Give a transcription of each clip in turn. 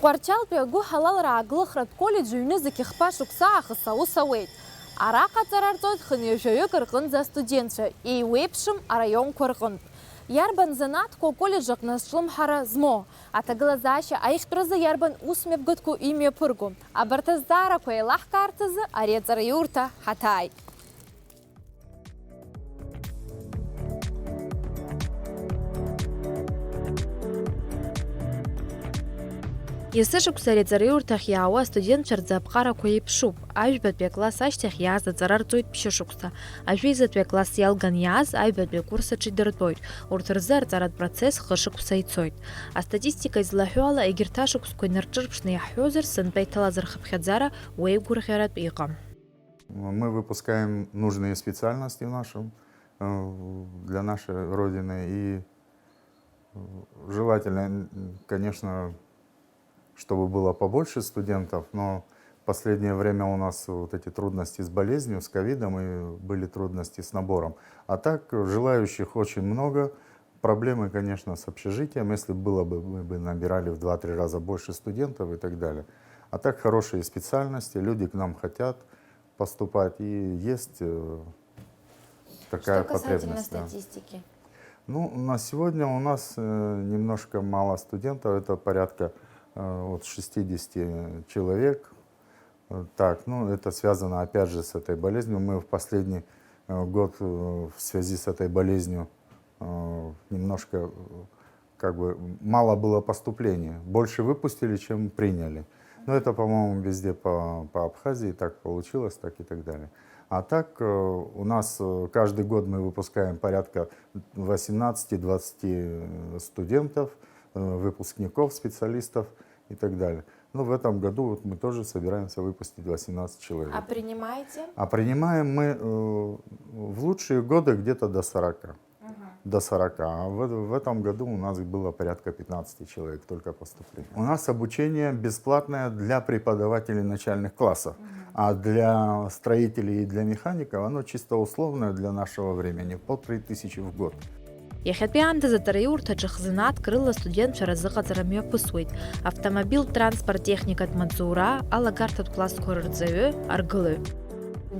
Тҟәарчалтәи агәы ҳалалра ааглыхратә коллеџь ҩнызқь ихԥашықәса аахыс аус ауеит. Араҟа аҵара рҵоит хынҩажәаҩык рҟынӡа астудентцәа, еиуеиԥшым араионқәа рҟынтә. Иарбан занааҭқәа аколлеџь аҟны азҿлымҳара змоу, аҭагылазаашьа аихтәразы иарбан усмҩаԥгатәқәа имҩаԥырго. Абарҭ азҵаарақәа еилаҳкаарц азы ари аҵараиурҭа ҳаҭааит. Иасышықәса ари аҵараиурҭахь иаауа астудентцәа рӡааԥҟарақәа еиԥшуп. Ажәбатәи акласс ашьҭахь иааз аҵара рҵоит ԥшьышықәса. Ажәеизатәи акласс иалган иааз аҩбатәи акурс аҿы идыртәоит. Урҭ рзы арҵаратә процесс хышықәса ицоит. Астатистика излаҳәо ала егьырҭ ашықәсқәа инарҿырԥшны иаҳҳәозар, сынтәа иҭалаз рхыԥхьаӡара уеигәырӷьаратә иҟам. Мы выпускаем нужные специальности для нашей Родины. И желательно, конечно, чтобы было побольше студентов, но в последнее время у нас вот эти трудности с болезнью, с ковидом, и были трудности с набором. А так желающих очень много. Проблемы, конечно, с общежитием. Если было бы, мы бы набирали в 2-3 раза больше студентов и так далее. А так хорошие специальности, люди к нам хотят поступать, и есть такая потребность. Что касательно статистики? Ну, на сегодня у нас немножко мало студентов, это порядка от 60 человек. Так, ну, это связано опять же с этой болезнью. Мы в последний год в связи с этой болезнью немножко как бы мало было поступлений. Больше выпустили, чем приняли. Но это, по-моему, везде по Абхазии так получилось, так и так далее. А так у нас каждый год мы выпускаем порядка 18-20 студентов, выпускников, специалистов и так далее. Но в этом году вот мы тоже собираемся выпустить 18 человек. А принимаете? А принимаем мы в лучшие годы где-то до 40. До 40. А в этом году у нас было порядка 15 человек только поступили. У нас обучение бесплатное для преподавателей начальных классов. А для строителей и для механиков оно чисто условное для нашего времени, по 3000 в год. Иахьатәи аамҭазы аҵараиурҭаҿы хзынааҭк рыла студентцәа разыҟаҵара мҩаԥысуеит. Автомобиль, транспорт, техникатә маҵура, алагарҭатә классқәа рырҵаҩы, аргылаҩ.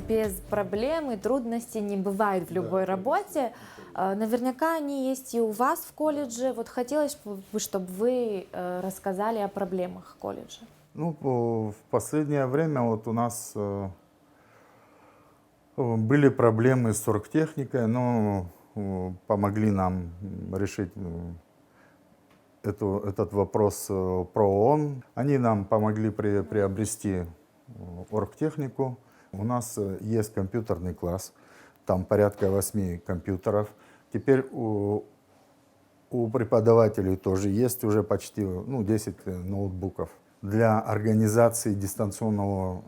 Без проблем и трудностей не бывает в любой работе. Наверняка они есть и у вас в колледже. Вот хотелось бы, чтобы вы рассказали о проблемах колледжа. Ну, в последнее время вот у нас были проблемы с оргтехникой, но помогли нам решить этот вопрос ПРООН. Они нам помогли приобрести оргтехнику. У нас есть компьютерный класс, там порядка 8 компьютеров. Теперь у преподавателей тоже есть уже почти 10 ноутбуков для организации дистанционного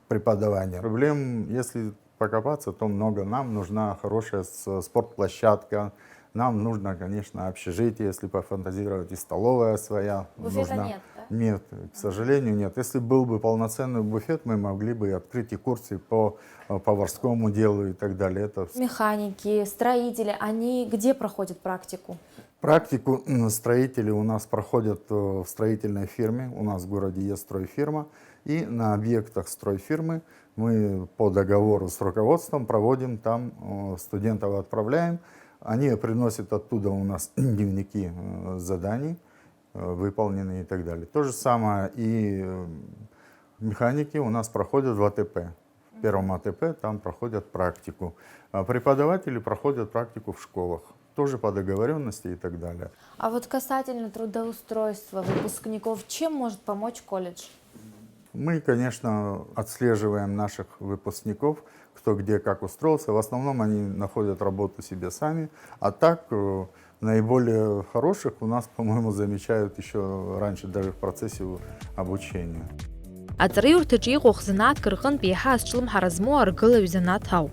преподавания. Проблем, если покопаться, то много. Нам нужна хорошая спортплощадка, нам нужно, конечно, общежитие, если пофантазировать, и столовая своя. Буфета нет, да? Нет, к сожалению, нет. Если был бы полноценный буфет, мы могли бы открыть и курсы по поварскому делу и так далее. Это... Механики, строители, они где проходят практику? Практику строители у нас проходят в строительной фирме. У нас в городе есть стройфирма. И на объектах стройфирмы мы по договору с руководством проводим, там студентов отправляем. Они приносят оттуда у нас дневники заданий, выполненные и так далее. То же самое и механики у нас проходят в АТП. В первом АТП там проходят практику. А преподаватели проходят практику в школах. Тоже по договоренности и так далее. А вот касательно трудоустройства выпускников, чем может помочь колледж? Мы, конечно, отслеживаем наших выпускников, кто где как устроился. В основном они находят работу себе сами. А так, наиболее хороших у нас, по-моему, замечают еще раньше, даже в процессе обучения. Аҵараиурҭаҿы иҟоу хзынааҭк рҟынтә еиҳа азҿлымҳара змоу аргылаҩ занааҭ ауп.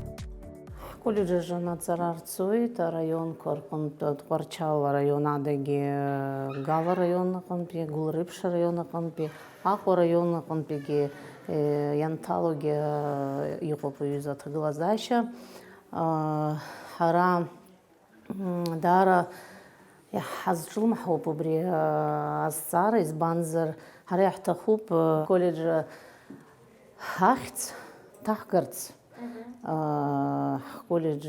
Колледжаҿы аҵара рҵоит араионқәа рҟынтә Тҟәарчал араион адагьы Гала араион аҟынтәи, Гәылрыԥшь араион аҟынтәи, Аҟәа араион аҟынтәигьы ианҭалогьы иҟоуп аҩыза аҭагылазаашьа. Ҳара даара ҳазҿлымҳауп убри азҵаара, избанзар ҳара иаҳҭахуп коллеџ ахьӡ ҭаҳгарц ҳколлеџ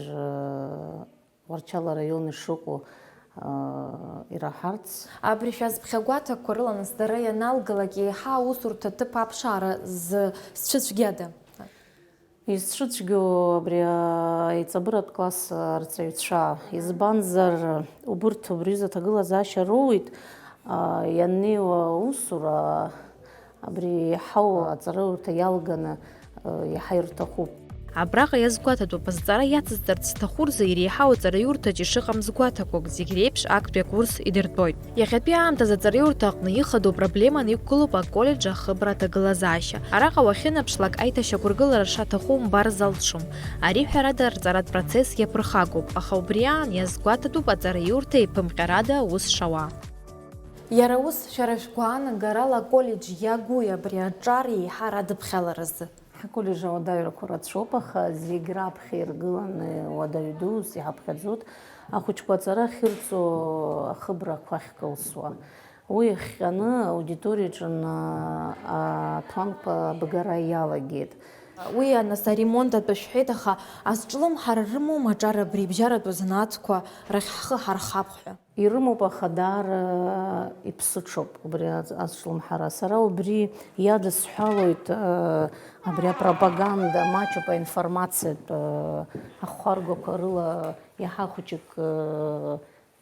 Тҟәарчал араион ишыҟоу ираҳарц. Абри шәазԥхьагәаҭақәа рыла нас дара ианалгалак еиҳа аусурҭа ҭыԥ аԥшаара зцәыцәгьада? Изцәыцәгьоу абри аиҵабыратә класс арҵаҩцәа, избанзар убырҭ рҩыза аҭагылазаашьа роуит ианнеиуа аусура абри иаҳау аҵараурҭа иалганы иаҳа ирҭахуп. Абраҟа иазгәаҭатәуп азҵаара иацызҵарц зҭаху рзы иреиҳау аҵараиурҭаҿ ишыҟам гәаҭақәак зегь реиԥш актәи акурс идыртәоит. Иахьатәи аамҭаз аҵараиурҭа аҟны ихадоу проблеман иқәгылоуп аколлеџ ахыбра аҭагылазаашьа. Араҟа уахьынаԥшлак аиҭашьақәыргылара шаҭаху умбар залшом. Ари ҳәарада арҵаратә процесс иаԥырхагоуп, аха убри аан иазгәаҭатәуп аҵараиурҭа иԥымҟьарада аус шауа. Иара ус шәара шәгәаанагарала аколлеџ иагәи абри аҿар еиҳа радыԥхьаларазы? Ҳколлеџ ауадаҩрақәа рацәоуп, аха зегь раԥхьа иргыланы уадаҩ дуус иҳаԥхьаӡоит ахәыҷқәа аҵара ахьырҵо ахыбрақәа ахькылсуа. Уи иахҟьаны аудиториаҿы аҭәамқәа абгара иалагеит. Уи нас аремонт атәы шәҳәеит, аха азҿлымҳара рымоума аҿар абри ибжьаратәу занааҭқәа рахь ҳхы ҳархап ҳәа? Ирымоуп, аха даара иԥсыҽуп убри азҿлымҳара. Сара убри иадысҳәалоит абри апропаганда маҷуп аинформациатә ахәаргақәа рыла иаҳа хәыҷык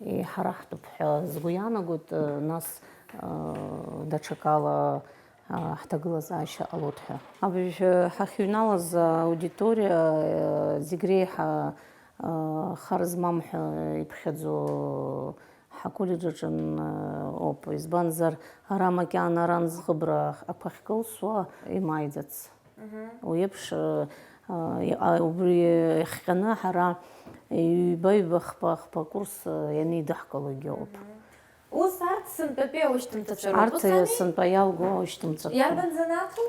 иҳараҳтәуп ҳәа сгәы иаанагоит, нас даҽакала ҳҭагылазаашьа ҟалоит ҳәа. Абыржә ҳахьыҩналаз аудиториа зегь реиҳа хар змам ҳәа иԥхьаӡо ҳаколлеџ аҿын ауп, избанзар ара макьана арантә зхыбра ақәа ахькылсуа имааиӡац. Уи еиԥш убри иахҟьаны ҳара ҩба хԥа курс ианеидыҳкылогьы ауп. Ус арҭ сынтәатәи аушьҭымҭацәа роуп, Арҭ сынтәа иалго аушьҭымҭацәа. Иарбан занааҭу?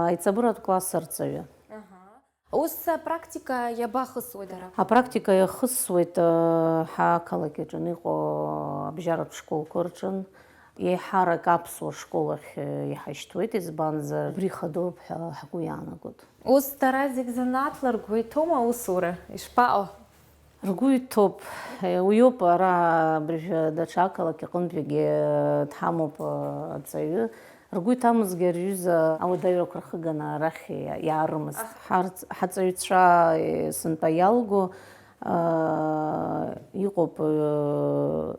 Аиҵабыратә класс арҵаҩы. Ус апрактика иабахысуеит дара? Апрактика иахысуеит ҳақалақь аҿын иҟоу абжьаратә школқәа рҿын. Еиҳарак аԥсуа школахь иҳашьҭуеит, избанзар убри ихадоуп ҳәа ҳгәы иаанагоит. Ус дара зегь занааҭла ргәы иҭоума аусура? Ишԥаҟоу? Ргәы иҭоуп. Уи ауп ара абыржәы даҽа ақалақь аҟынтәигьы дҳамоуп аҵаҩы. Ргәы иҭамызгьы рҩыза ауадаҩрақәа рхыганы арахь иаарымызт. Ҳаҵаҩцәа сынтәа иалго иҟоуп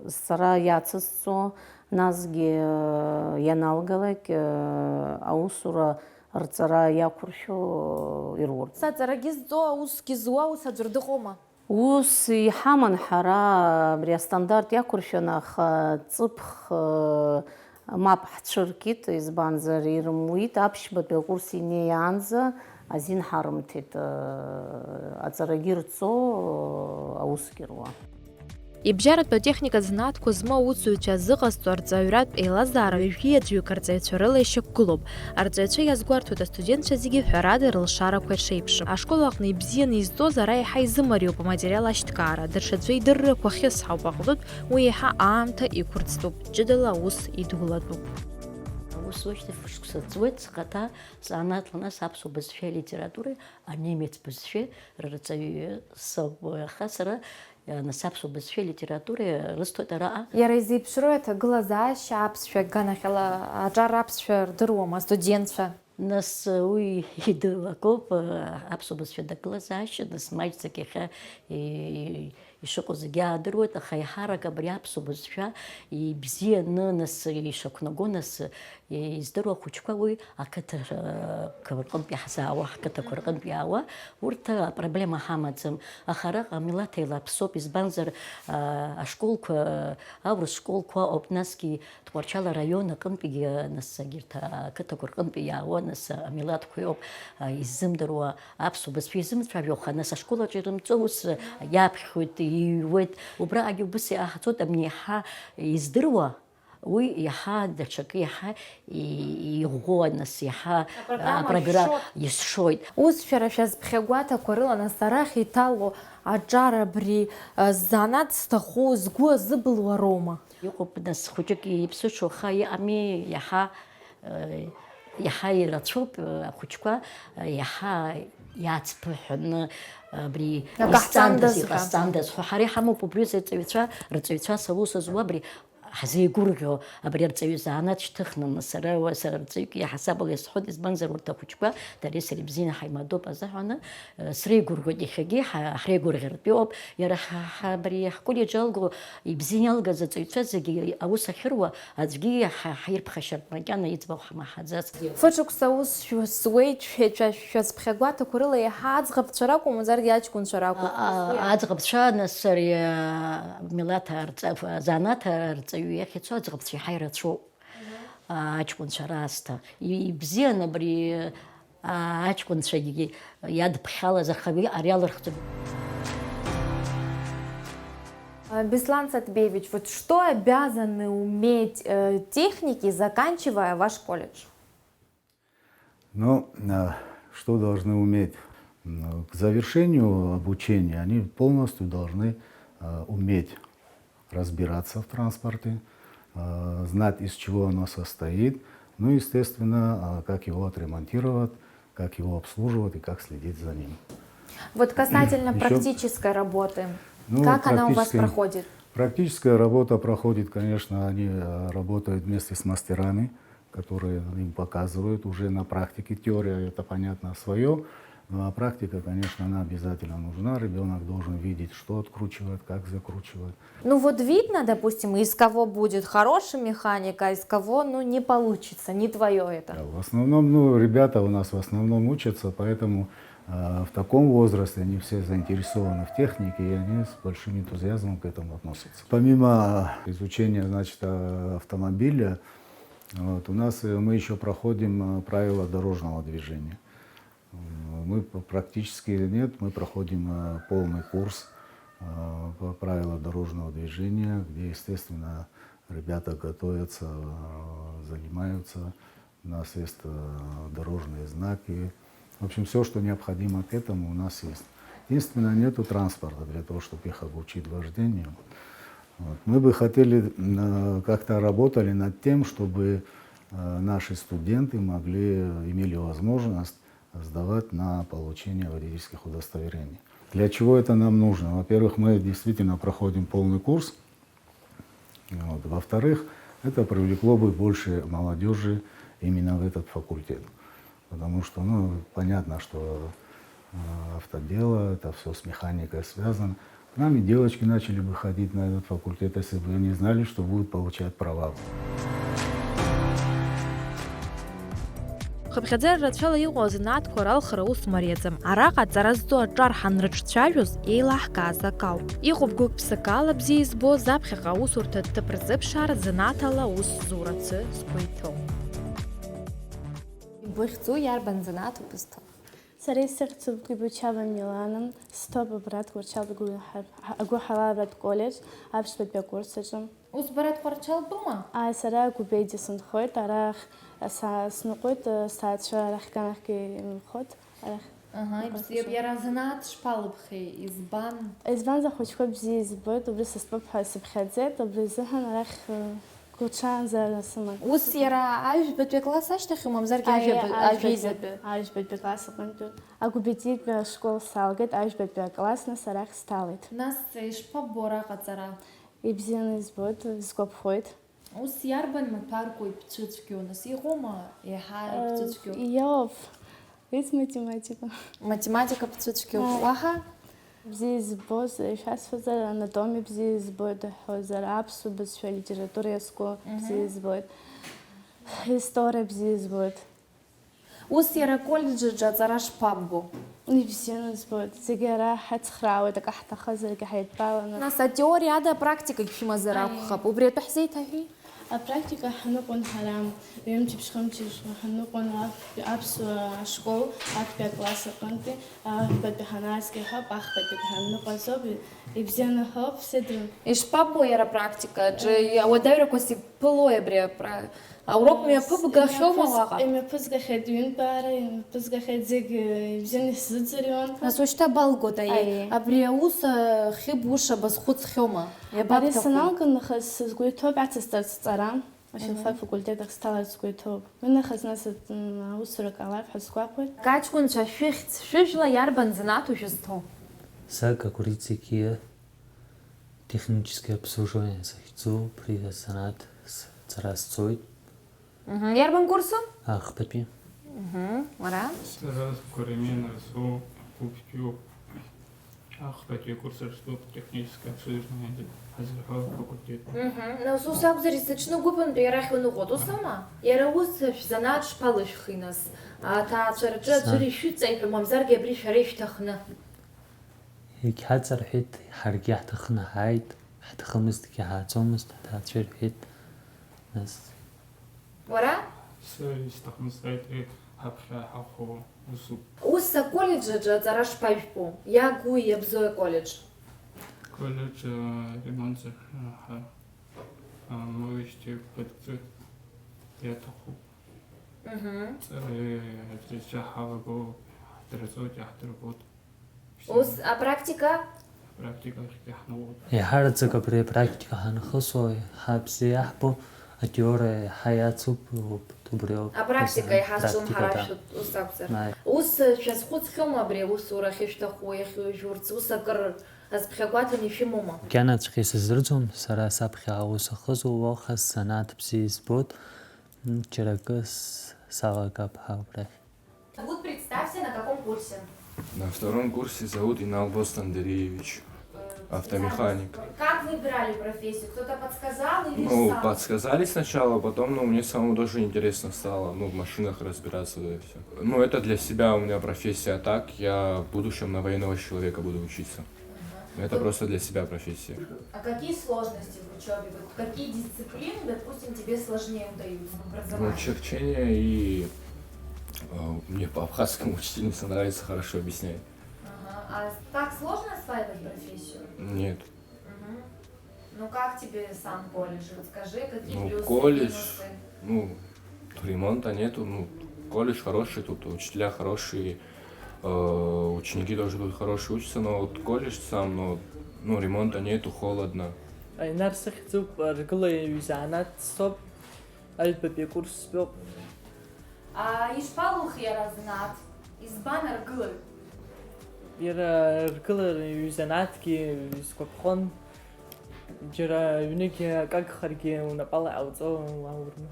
зҵара иацызҵо, насгьы ианалгалак аусура рҵара иақәыршәо ирурц. Аҵарагьы зҵо, аусгьы зуа ус аӡәыр дыҟоума? Ус иҳаман ҳара абри астандарт иақәыршәаны, аха ҵыԥх мап ҳцәыркит, избанзар ирымуит, аԥшьбатәи акурс инеиаанӡа азин ҳарымҭеит аҵарагьы рҵо, аусгьы руа. Ибжьаратәу атехника занааҭқәа змоу аусзуҩцәа зыҟазҵо арҵаҩратә еилазаара ҩажәи аӡәҩык арҵаҩцәа рыла ишьақәгылоуп. Арҵаҩцәа иазгәарҭоит астудентцәа зегьы ҳәарада рылшарақәа ишеиԥшым. Ашкол аҟны ибзианы изҵоз ара иаҳа изымариоуп аматериал ашьҭкаара, даҽаӡәы идыррақәа хьысҳауп аҟнытә, уи иаҳа аамҭа иқәырҵтәуп, ҷыдала аус идулатәуп. Усочно фышқсаҵуеит схаҭа занааҭла нас аԥсуа бызшәеи алитературеи анемец бызшәеи рырҵаҩы соуп, аха сара нас аԥсуа бызшәеи алитературеи рысҭоит араҟа. Иара изеиԥшроу аҭагылазаашьа аԥсшәа ганахьала аҿар аԥсшәа рдыруама астудентцәа? Нас уи идыруакоуп аԥсуа бызшәа аҭагылазаашьа, нас маҷӡак иахьа ишыҟоу зегьы аадыруеит, аха иаҳарак абри аԥсуа бызшәа ибзианы нас ишақәнаго, нас издыруа ахәыҷқәа уи ақыҭақәа рҟынтә иаҳзаауа, ҳқыҭақәа рҟынтә иаауа, урҭ апроблема ҳамаӡам. Аха араҟа амилаҭ еилаԥсоуп, избанзар ашколқәа, аурыс школқәа ауп, насгьы Тҟәарчал араион аҟынтәигьы нас егьырҭ ақыҭақәа рҟынтә иаауа, нас амилаҭқәа иоуп изымдыруа аԥсуа бызшәа изымцәажәо, аха нас ашколаҿ ирымҵо ус иаԥхьоит, иҩуеит, убраҟагьы убыс иааҳҵоит, абни иаҳа издыруа уи иаҳа даҽакы иаҳа иӷәӷәо, нас иаҳа апрограмма исшоит. Ус шәара шәазԥхьагәаҭақәа рыла нас арахь иҭало аҿар абри занааҭ зҭаху згәы азыбылуа роума? Иҟоуп нас хәыҷык иԥсыҽу, аха иҟами иаҳа иаҳа ирацәоуп ахәыҷқәа иаҳа иаацԥыҳәаны абри иҟасҵандаз ҳәа ҳара иҳамоуп убри рҵаҩцәас аус зуа абри ҳзеигәырӷьо абри арҵаҩы заанаҵ шьҭыхны сара рҵаҩык иаҳасабала исҳәоит, избанзар урҭ ахәыҷқәа дареи сареи бзианы ҳаимадоуп азыҳәаны среигәырӷьоит иахьагьы ҳреигәырӷьартә иҟоуп. Иара абри ҳколлеџь алго ибзианы иалгаз аҵаҩцәа зегьы аус ахьыруа аӡәгьы ҳаирԥхашьартә макьана иӡбахә ҳмаҳаӡац. Фыҽықәса аус шәзуеит, шәазԥхьагәаҭақәа рыла иаҳа аӡӷабцәа ракәым, мазаргьы аҷкәынцәа ракәым? Аӡӷабцәа нас ари милаҭ занааҭ арҵаҩы иахь ицо аӡӷабцәа иаҳа ирацәоуп аҷкәынцәа раасҭа. Ибзиан абри аҷкәынцәагьы иадԥхьалаз ахаҩы ари алырхӡом. Беслан Сатбевич, вот что обязаны уметь техники, заканчивая ваш колледж? Ну, что должны уметь? К завершению обучения они полностью должны уметь разбираться в транспорте, знать, из чего оно состоит, ну и, естественно, как его отремонтировать, как его обслуживать и как следить за ним. Вот касательно практической работы, как она у вас проходит? Практическая работа проходит, конечно, они работают вместе с мастерами, которые им показывают уже на практике. Теория, это понятно, свое, ну а практика, конечно, она обязательно нужна. Ребенок должен видеть, что откручивает, как закручивает. Ну вот видно, допустим, из кого будет хороший механик, а из кого, ну, не получится, не твое это. Да, в основном, ну, ребята у нас в основном учатся, поэтому в таком возрасте они все заинтересованы в технике, и они с большим энтузиазмом к этому относятся. Помимо изучения, значит, автомобиля, вот, у нас мы еще проходим правила дорожного движения. Мы практически мы проходим полный курс по правилам дорожного движения, где, естественно, ребята готовятся, занимаются. У нас есть дорожные знаки. В общем, все, что необходимо к этому, у нас есть. Единственное, нету транспорта для того, чтобы их обучить вождению. Вот. Мы бы хотели, как-то работали над тем, чтобы наши студенты имели возможность сдавать на получение водительских удостоверений. Для чего это нам нужно? Во-первых, мы действительно проходим полный курс. Вот. Во-вторых, это привлекло бы больше молодежи именно в этот факультет. Потому что, ну, понятно, что автодело, это все с механикой связано. К нам и девочки начали бы ходить на этот факультет, если бы они знали, что будут получать права. Хыԥхьаӡа рацәала иҟоу азанааҭқәа ралхара ус мариаӡам. Араҟа аҵара зду аҿар ҳанрыҿцәажәоз еилаҳкааз ак ауп. Иҟоуп гәык-ԥсык ала бзиа избо заԥхьаҟа аусурҭа ҭыԥ рзыԥшаар занааҭала ус зурацы сгәы иҭоу. Быхьӡу иарбан занааҭ узҭо? Сара исыхьӡуп Гибучава Милана, сҭоуп Братҟәа Қәарчал агәыҳаларатә колледж аԥшьбатәи акурс аҿы. Ус Братҟәа Қәарчал быма? Сара Гәбеиџье сынхоит, арахь сныҟәоит, сҭаацәа арахьганахьгьы инхоит. Иара занааҭ шԥалыбхеи, избан? Избанзар ахәыҷқәа бзиа избоит, убри сыстәуп ҳәа сыԥхьаӡеит, убри азыҳәан арахь гәыҽаанӡа сыман. Ус иара ажәбатәи класс ашьҭахь мамзаргьы ажәбатәи класс аҟынтәи. Агәбеиџьетәи ашкол салгеит, ажәбатәи акласс, нас арахь сҭалеит. Нас ишԥаббо араҟа аҵара? Ибзианы избоит, сгәаԥхоит. Ус иарбан маҭәарқәа иԥцәыцәгьоу, нас иҟоума иаҳа иԥцәыцәгьоу? Иоуп, it's математика. Математика ԥцәыцәгьоу. Уаҳа? Бзиа избоз, шәасҳәозар, анатомиа бзиа избоит аҳәозар, аԥсуа бызшәа, литература иазку бзиа избоит, история бзиа избоит. Ус иара аколлеџь аҵара шԥаббо? Ибзианы избоит, зегьы ара ҳацхраауеит, акы ҳҭахызаргьы ҳаидтәаланы. Нас атеориа ада апрактикагь шәымазар акәхап. Убри атәы ҳзеиҭаҳәеи? Апрактика ҳныҟәон ҳара ҩымчыбжь-хымчыбжь ҳныҟәон аԥсуа ашкол актәи акласс аҟынтәи, аӷбатәи ҳанаазгеи ҳауп, ахбатәи ҳанныҟәазоуп, ибзианы ҳауп, седру. Ишԥаббо иара апрактикаҿы? Ауадаҩрақәас иԥылои абри аурок мҩаԥыбгахьоума уаҟа? Имҩаԥызгахьеит ҩынтәаара, имҩаԥызгахьеит зегьы ибзианы исзыӡырҩуан. Нас уажәшьҭа балгоит абри аус хьыбуша базхәыцхьоума? Ари саналга нахыс сгәы иҭоуп ацысҵарц ҵара. ашилфак факультетах стала сгуйтоп. Мен хазнас усурак алаф хасгуапут. Качкунча швихц, швижла ярбан занату жесто. Сага курицикия техническое обслуживание захицу при санат с царасцой. Ярбан курсу? Ах, папи. Вара? Зараз корремен рису купью. Ах, какие курсы, что техническое обслуживание Азербайджан факультет. На усус абзарисачну губан берахину году сама. Ярус занат шпалыш хинас. А та царча цури шуца и мамзар гебри шариш тахна. هيك حتصر حيت حرقي حتخنا هايد حتخمست كي حتصومست حتصير حيت ناس Вара? Все истахмастайт хапха хахо усу. Уса колледжа цараш пайпу. Я гуй ябзой колледж. Колледж ремонтах моющие подцы. Я таху. Здесь хавагу дразот яхтрубот. Ус, а практика? Практика яхнувот. يا حرتك بري براكتيكا هنخصو حابسي يحبو أتيور حياتو بتبريو А практика и хасум харашут усапсар. Най. Ус сейчас ход схема бре ус урахишта хуяхи журц усакар аз пхагвата не фимума. كانت خيس زرزم سرا سابخي عوس خزو وخس سنات بسيس بود чиракс савагап хабре. Вот представься, на каком курсе? На втором курсе зовут Иналбос Андреевич, автомеханик. Как выбирали профессию? Кто-то подсказал или Ну, сам? подсказали сначала, потом, мне самому тоже интересно стало, в машинах разбираться и все. Это для себя у меня профессия, так я в будущем на военного человека буду учиться. Это просто для себя профессия. А какие сложности в учебе? Вот какие дисциплины, допустим, тебе сложнее удаются в образовании? Черчение и мне по абхазскому учительница нравится, хорошо объясняет. Ага. А так сложно осваивать профессию? Нет. Ну как тебе сам колледж? Расскажи, какие плюсы, Колледж, минусы? ремонта нету, колледж хороший, тут учителя хорошие, ученики тоже тут хорошие учатся, но вот колледж сам, ремонта нету, холодно. Нарсах зуб ргылы юзанат стоп альбапе курс спел. А ишпалух я разнат, из баннер глы. Ира ргылы юзанатки скопхон. Джера юники как харги унапала аутсо аурну.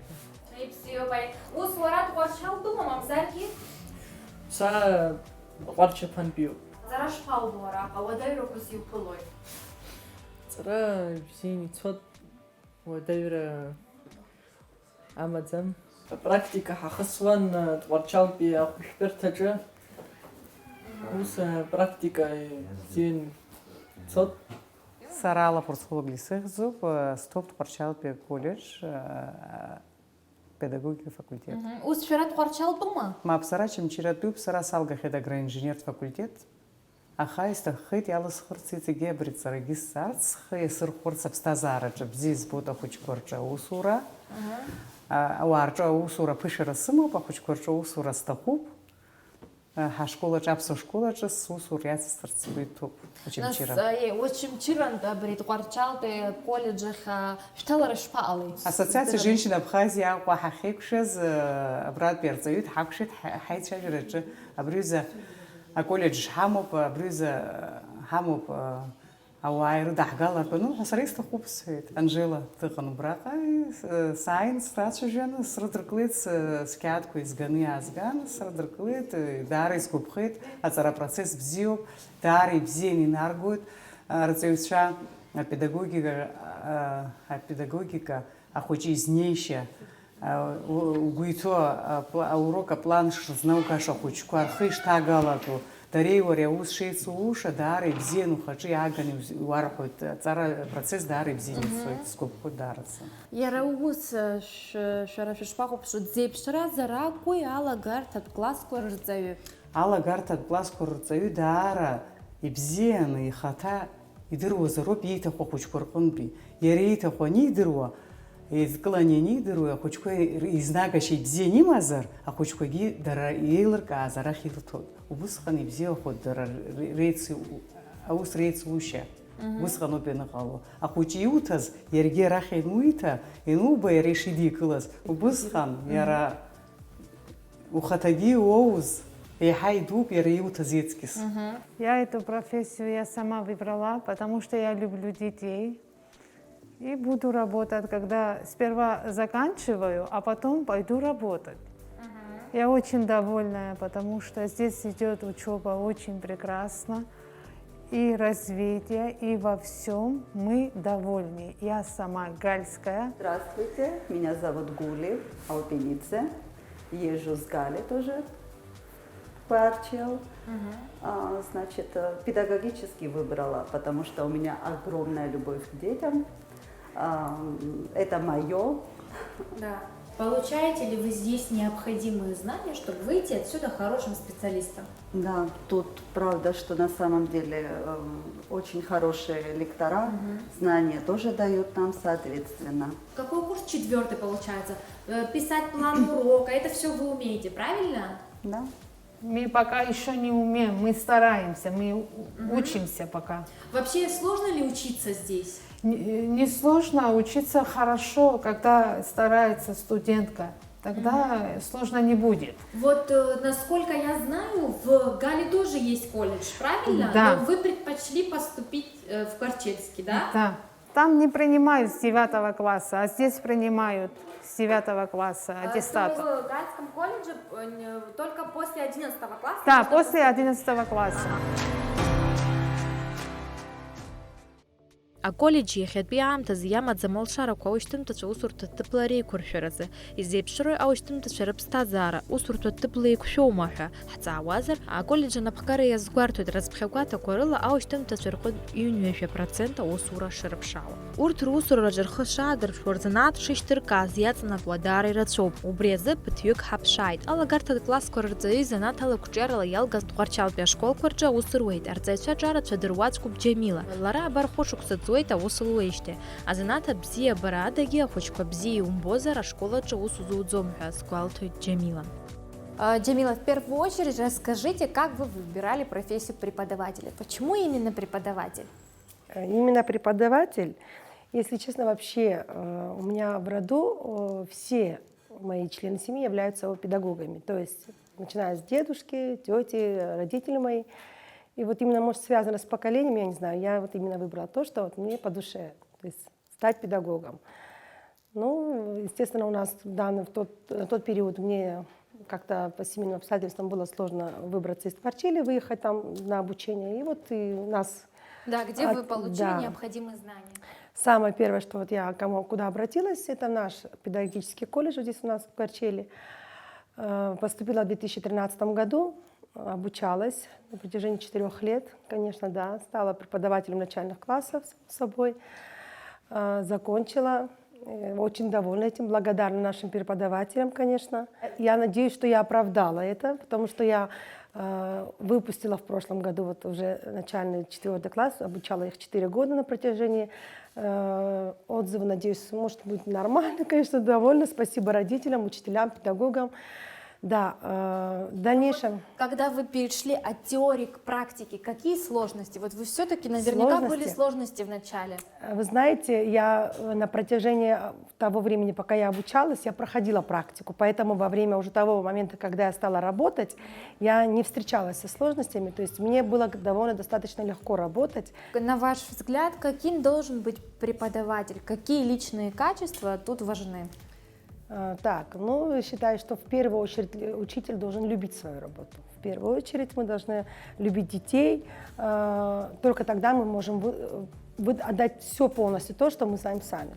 И все, бай. Ус варат варшал дома мамзарки. Са варча панбиу. Зараш пал вара, а водай рокус юпылой. Цара зини цот водайра амазам. Практика хахасван варчал би ахшпертаджа. Ус практика зин цот. Сарала Пурсхологлисых зуб, стоп Парчалпе колледж, педагогика факультет. Ус шарат варчал дома? Мапсара чимчиратуб сара салгах эдагра инженер факультет. Аха истахит ялас хурците гебрит сарагис сарц, хесер хурц абстазара джабзиз бота хучкорча усура. Ауарча усура пышера сыму, пахучкорча усура стахуб. Школа чапсо школа час усур яцис тарцибитуб. Очень чиран брит варчал те колледжах шталара шпалы. Ассоциация женщин Абхазии Аква Хахекшез брат перцают Хакшет Хайчажерече Абрюза колледж Хамуп Абрюза Хамуп Ауайру Дахгала Хасариста Хупсвит Анжела Тыхан Брака Сайнс Рачажен Срадрклит Скятку из Ганы Азган Срадрклит Дары Скупхит Ацара процесс Бзиоп Дары Бзени Наргут Рацевича педагогика охочи изнейща угуито урока план знаука шахучку архиш тагалату дарей вариаус шейцу уша дары бзену хачи агани уархут цара процесс дары бзени стоит сколько дарится. Я раус шарафишпаху пшут зепшра зара кой алагарт от класс корзаю. Алагарт от класс корзаю дара и бзен и хата идыру зароп ейта хохучкор конби ярейта хони дыру изклани ни дыру хучко изнагаши бзени мазар а хучко ги дара ейлер казара хилто убус хани бзе ход дара рейцу аус рейцу уша Усҟаноуп ианыҟало. Ахәыҷы иуҭаз, иаргьы арахь иануиҭа, иануба иара ишидикылаз, убысҟан иара ухаҭагьы иуоуз, еиҳа идууп иара иуҭаз иаҵкьыс. Я эту профессию я сама выбрала, потому что я люблю детей. И буду работать, когда сперва заканчиваю, а потом пойду работать. Я очень довольная, потому что здесь идет учеба очень прекрасно. И развитие, и во всем мы довольны. Я сама гальская. Здравствуйте, меня зовут Гули, алпиница. Езжу с Гали тоже в Арчел. Значит, педагогически выбрала, потому что у меня огромная любовь к детям. Это мое. Да. Получаете ли вы здесь необходимые знания, чтобы выйти отсюда хорошим специалистом? Да, тут правда, что на самом деле очень хорошие лектора, знания тоже дают нам соответственно. Какой курс 4 получается? Писать план урока, это все вы умеете, правильно? Да. Мы пока еще не умеем, мы стараемся, мы учимся пока. Вообще сложно ли учиться здесь? Не сложно учиться хорошо, когда старается студентка. Тогда сложно не будет. Вот насколько я знаю, в Гале тоже есть колледж, правильно? Да. Но вы предпочли поступить в Корчельский, да? Да. Там не принимают с 9 класса, а здесь принимают с 9 класса аттестату. В Гальском колледже только после 11 класса? Да, после 11 класса. Аколледжи иахьатәи аамҭазы иамаӡам алшарақәа аушьҭымҭацәа усурҭа ҭыԥла реиқәыршәаразы, изеиԥшрои аушьҭымҭацәа рыԥсҭазаара, усурҭа ҭыԥла еиқәшәоума ҳәа ҳҵаауазар, аколледж анапхгара иазгәарҭоит разԥхьагәаҭақәа рыла аушьҭымҭацәа рҟынтә 90% аусура шырԥшаауа. Урҭ русураҿы рхы шаадырԥшуа рзанааҭ шышьҭыркааз иаҵанакуа даара ирацәоуп. Убри азы ԥыҭҩык ҳаԥшааит. Алагарҭатә классқәа рырҵаҩы изанааҭ алакәҿиарала иалгаз Тҟәарчалтәи ашколқәа рҿы аус руеит. Арҵаҩцәа ҿарацәа дыруаӡәкуп Џьамила. Лара абар хәышықәса ҵуеит аус луеижьҭеи. Азанааҭ абзиабара адагьы ахәыҷқәа бзиа иумбозар ашколаҿы аус узуӡом ҳәа азгәалҭоит Џьамила. Джамила, в первую очередь расскажите, как вы выбирали профессию преподавателя? Почему именно преподаватель? Именно преподаватель. Если честно, вообще у меня в роду все мои члены семьи являются педагогами. То есть, начиная с дедушки, тети, родители мои. И вот именно, может, связано с поколением, я не знаю, я вот именно выбрала то, что вот мне по душе, то есть стать педагогом. Ну, естественно, у нас на тот период мне как-то по семейным обстоятельствам было сложно выбраться из Творчили, выехать там на обучение. И вот и у нас... Да, где вы получили необходимые знания? Самое первое, что вот я куда обратилась, это наш педагогический колледж здесь у нас в Корчели. Поступила в 2013 году, обучалась на протяжении 4 лет, конечно, да, стала преподавателем начальных классов с собой, закончила. Очень довольна этим, благодарна нашим преподавателям, конечно. Я надеюсь, что я оправдала это, потому что я выпустила в прошлом году вот уже начальный 4 класс, обучала их 4 года на протяжении. Отзывы, надеюсь, может быть нормально, конечно, довольна. Спасибо родителям, учителям, педагогам. Да, в дальнейшем... Когда вы перешли от теории к практике, какие сложности? Вот вы все-таки наверняка были сложности в начале. Вы знаете, я на протяжении того времени, пока я обучалась, я проходила практику. Поэтому во время уже того момента, когда я стала работать, я не встречалась со сложностями. То есть мне было довольно достаточно легко работать. На ваш взгляд, каким должен быть преподаватель? Какие личные качества тут важны? Так, ну, я считаю, что в первую очередь учитель должен любить свою работу. В первую очередь мы должны любить детей. Только тогда мы можем отдать все полностью то, что мы знаем сами.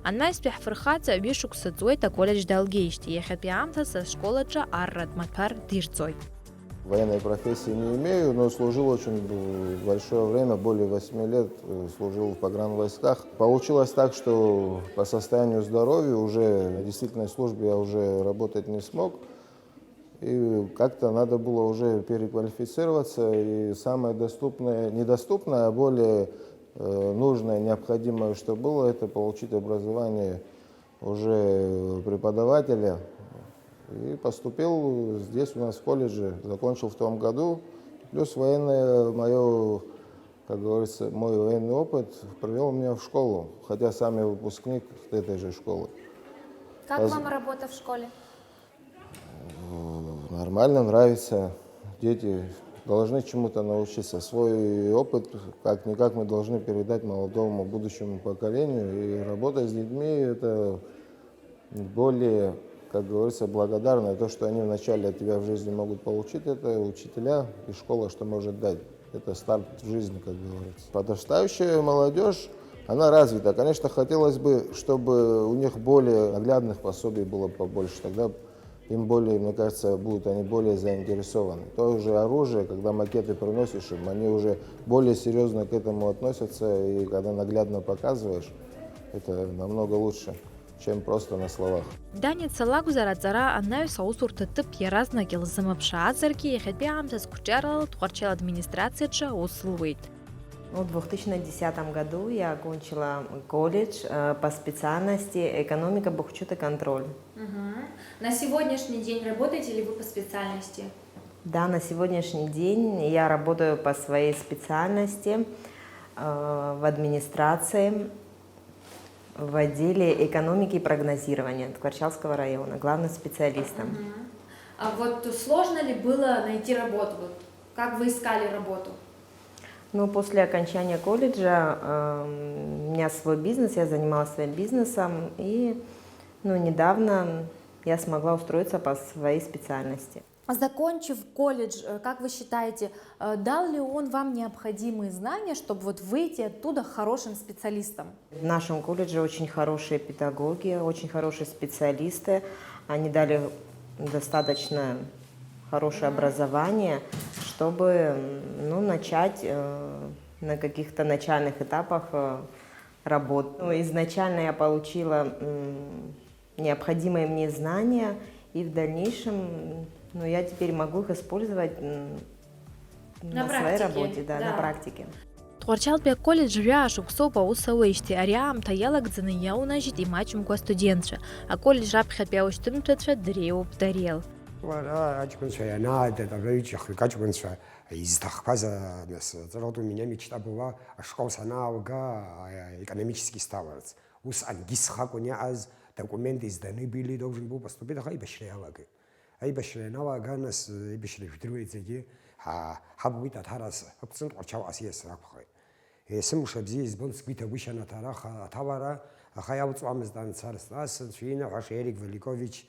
Анаиспеҳ фырхаҵа ҩышықәса ҵуеит аколледж далгеижьҭеи. Иахьатәи аамҭаз ашколаҿы арратә маҭәар дирҵоит. Военной профессии не имею, но служил очень большое время, более 8 лет служил в погранвойсках. Получилось так, что по состоянию здоровья уже на действительной службе я уже работать не смог. И как-то надо было уже переквалифицироваться. И самое доступное, недоступное, а более нужное, необходимое, что было, это получить образование уже преподавателя. И поступил здесь у нас в колледже, закончил в том году. Плюс военное мое как говорится, мой военный опыт привел меня в школу, хотя сам я выпускник этой же школы. Как вам работа в школе? Нормально, нравится. Дети должны чему-то научиться. Свой опыт, как-никак, мы должны передать молодому будущему поколению. И работа с детьми – это более, как говорится, благодарное. То, что они вначале от тебя в жизни могут получить, это учителя и школа, что может дать. Это старт в жизни, как говорится. Подрастающая молодежь, она развита. Конечно, хотелось бы, чтобы у них более наглядных пособий было побольше. Тогда им более, мне кажется, будут они более заинтересованы. То же оружие, когда макеты приносишь им, они уже более серьезно к этому относятся. И когда наглядно показываешь, это намного лучше, чем просто на словах. Даница лагузарадзара аннаю саусурта тып яразнак илзымапшаазарки ехетбе амтас кучарал творчал администрация услует. В 2010 году я окончила колледж по специальности экономика, бухучет и контроль. На сегодняшний день работаете ли вы по специальности? Да, на сегодняшний день я работаю по своей специальности в администрации, в отделе экономики и прогнозирования Творчалского района, главным специалистом. А вот сложно ли было найти работу? Как вы искали работу? Ну, после окончания колледжа у меня свой бизнес, я занималась своим бизнесом, и недавно я смогла устроиться по своей специальности. Закончив колледж, как вы считаете, дал ли он вам необходимые знания, чтобы выйти оттуда хорошим специалистом? В нашем колледже очень хорошие педагоги, очень хорошие специалисты. Они дали достаточно хорошее образование, чтобы начать на каких-то начальных этапах работу. Изначально я получила необходимые мне знания, и в дальнейшем я теперь могу их использовать на своей работе, на практике. Творчалбек колледж шуксопа усауэшти ариам таялак дзанаяуна жити мачумква студентша, а колледж рапхапяуштым тетша дреуп дарел. у меня мечта была школа санауга экономический ставарц. Ус ангисхакуня аз документы изданы были, должен был поступить, а башлялаги. А башляга нас башляждруйцеги, хабуит атарас, абсент очал асиес рабхай. Смуша бзиз бон сквита вышана тараха тавара, а хаяуц амздан царстас, свина Эрик Великович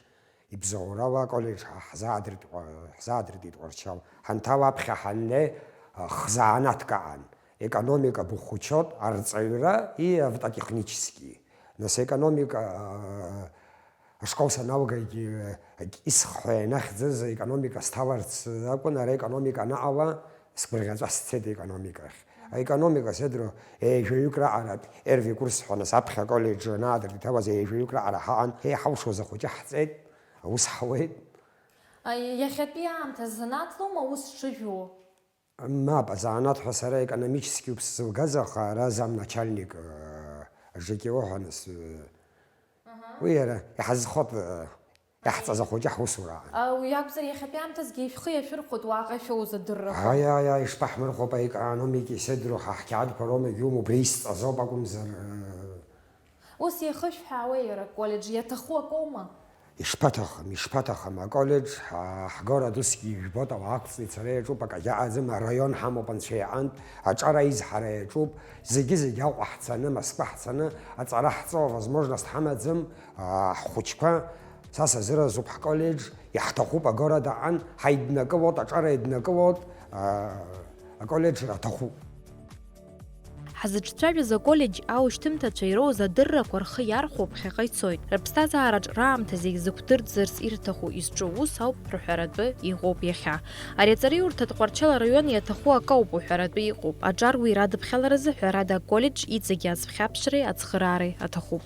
и Бзорава колледж хзадрит орчал. Хантава пхаханле хзанаткаан. Экономика бухучет, арцайра и автотехнический. Нас экономика школа наука исхуэнах за экономика ставарц, акуна экономика наава спрягаться экономика. А экономика седро жюкра арат эрви курс хана сапха колледж надр таваз жюкра арахан хаушо захуча хцет усхуэт. Я хапиам тазанатлума усшижу. ما بزعنات حسرة экономический убсвгазах разам начальник ЖКО ханс ويرا يحز خط يحتز خوجة حسورة ويابزر يا خبيام تزجيف خيا فرقد واقع شو زدر هيا يشبح من خبا إيكونوميكي صدره حكي عاد كرامي يوم بريست أزوبكم زر وسي خش حويرك كولج يتخوى كوما مشبتخ ما كولج حجارة دوسكي جبوتا وعقصي تسري شوب بقى زم ريون حمو بنشي عند أجرا يزحر شوب زي جو أحسن مسبح أحسن أتصرح صار возможность حمد زم خوشكا ساس زر زوب كولج يحتخو بقارة دعان هيدنا كوات أجرا يدنا كوات كولج راتخو حزجتشابي за колледж ауштымта чайро задырра квархы ярху бхекайцойт. Рабстазаараҿ раамҭа зегь зықәдырӡырц ирҭаху изҿоус ауп рҳәаратәы иҟоуп иахьа. Ари аҵараиурҭа Тҟәарчал араион иаҭаху акауп уҳәаратәы иҟоуп. Аҿар уи радыԥхьаларазы ҳәарада аколледж иҵегьы ацәхьаԥшреи ацхыраареи аҭахуп.